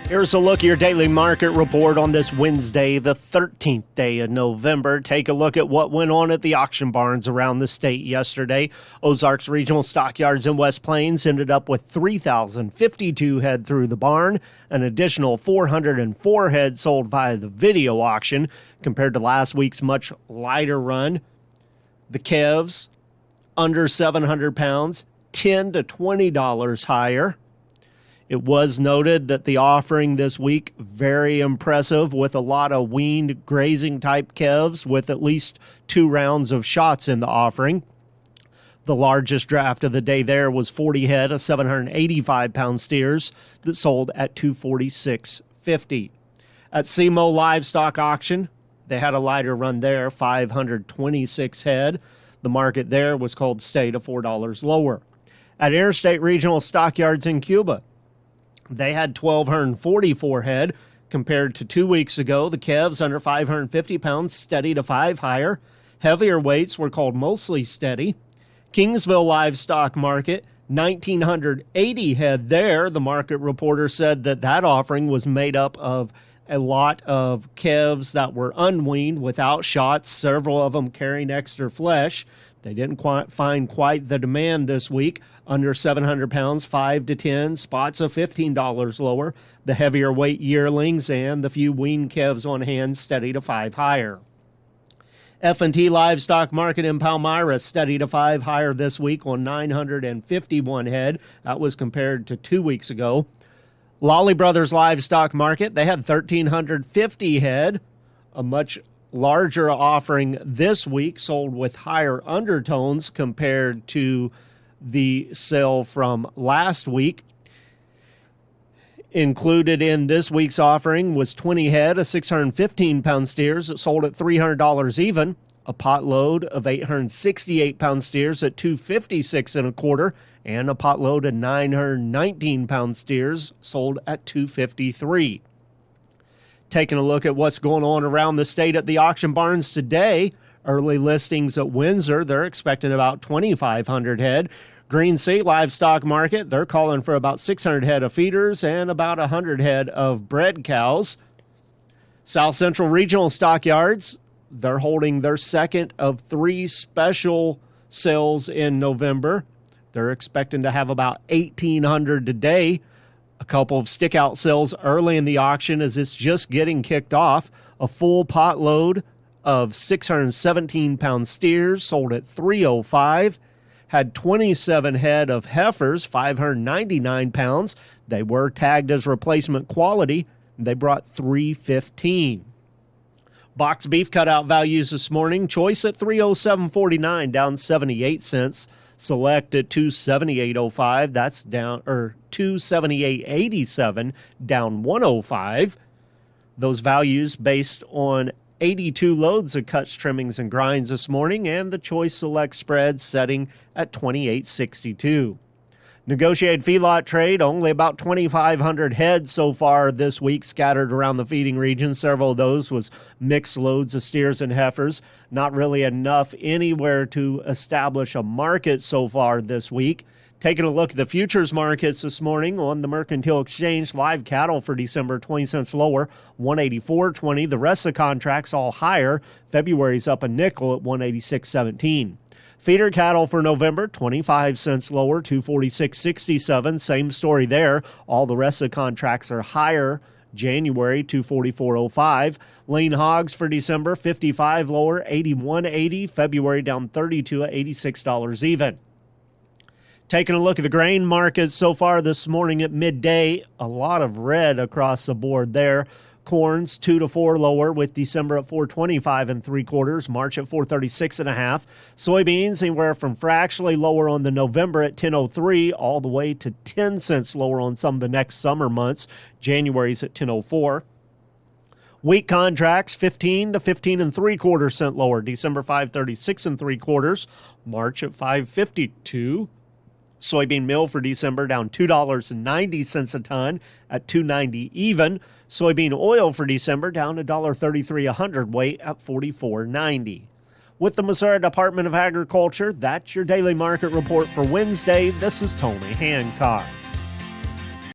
Here's a look at your daily market report on this Wednesday, the 13th day of November. Take a look at what went on at the auction barns around the state yesterday. Ozarks Regional Stockyards in West Plains ended up with 3,052 head through the barn. An additional 404 head sold via the video auction compared to last week's much lighter run. The calves, under 700 pounds, $10 to $20 higher. It was noted that the offering this week, very impressive, with a lot of weaned grazing type calves with at least 2 rounds of shots in the offering. The largest draft of the day there was 40 head of 785-pound steers that sold at $246.50. At SEMO Livestock Auction, they had a lighter run there, 526 head. The market there was called State of $4 lower. At Interstate Regional Stockyards in Cuba, they had 1,244 head compared to 2 weeks ago. The calves under 550 pounds steady to 5 higher. Heavier weights were called mostly steady. Kingsville Livestock Market, 1,980 head there. The market reporter said that offering was made up of a lot of calves that were unweaned without shots, several of them carrying extra flesh. They didn't find quite the demand this week. Under 700 pounds, 5 to 10, spots of $15 lower. The heavier weight yearlings and the few weaned calves on hand steady to 5 higher. F&T Livestock Market in Palmyra steady to 5 higher this week on 951 head. That was compared to 2 weeks ago. Lolly Brothers Livestock Market, they had 1,350 head, a much larger offering this week, sold with higher undertones compared to the sale from last week. Included in this week's offering was 20 head of 615-pound steers that sold at $300 even, a pot load of 868-pound steers at $256 and a quarter, and a pot load of 919-pound steers sold at $253. Taking a look at what's going on around the state at the auction barns today, early listings at Windsor, they're expecting about 2,500 head. Green Sea Livestock Market, they're calling for about 600 head of feeders and about 100 head of bred cows. South Central Regional Stockyards, they're holding their second of 3 special sales in November. They're expecting to have about 1,800 today. A couple of stick-out sales early in the auction as it's just getting kicked off. A full pot load of 617-pound steers sold at $305. Had 27 head of heifers, 599 pounds. They were tagged as replacement quality. They brought $315. Box beef cutout values this morning. Choice at $307.49, down 78 cents. Select at $278.05, that's down, or $278.87, down 105. Those values based on 82 loads of cuts, trimmings, and grinds this morning, and the choice select spread setting at $28.62. Negotiated feedlot trade, only about 2,500 head so far this week scattered around the feeding region. Several of those was mixed loads of steers and heifers. Not really enough anywhere to establish a market so far this week. Taking a look at the futures markets this morning on the Mercantile Exchange, live cattle for December 20 cents lower, 184.20. The rest of the contracts all higher. February's up a nickel at 186.17. Feeder cattle for November, 25 cents lower, 246.67. Same story there. All the rest of the contracts are higher. January, 244.05. Lean hogs for December, 55 lower, 81.80. February down 32 at $86 even. Taking a look at the grain markets so far this morning at midday, a lot of red across the board there. Corn's 2 to 4 lower with December at 425 3/4, March at 436 1/2. Soybeans anywhere from fractionally lower on the November at 10.03 all the way to 10 cents lower on some of the next summer months. January's at 10.04. Wheat contracts 15 to 15 3/4 cent lower. December 536 3/4, March at 552. Soybean meal for December down $2.90 a ton at $2.90 even. Soybean oil for December down $1.33 a hundredweight at $44.90. With the Missouri Department of Agriculture, that's your daily market report for Wednesday. This is Tony Hancock.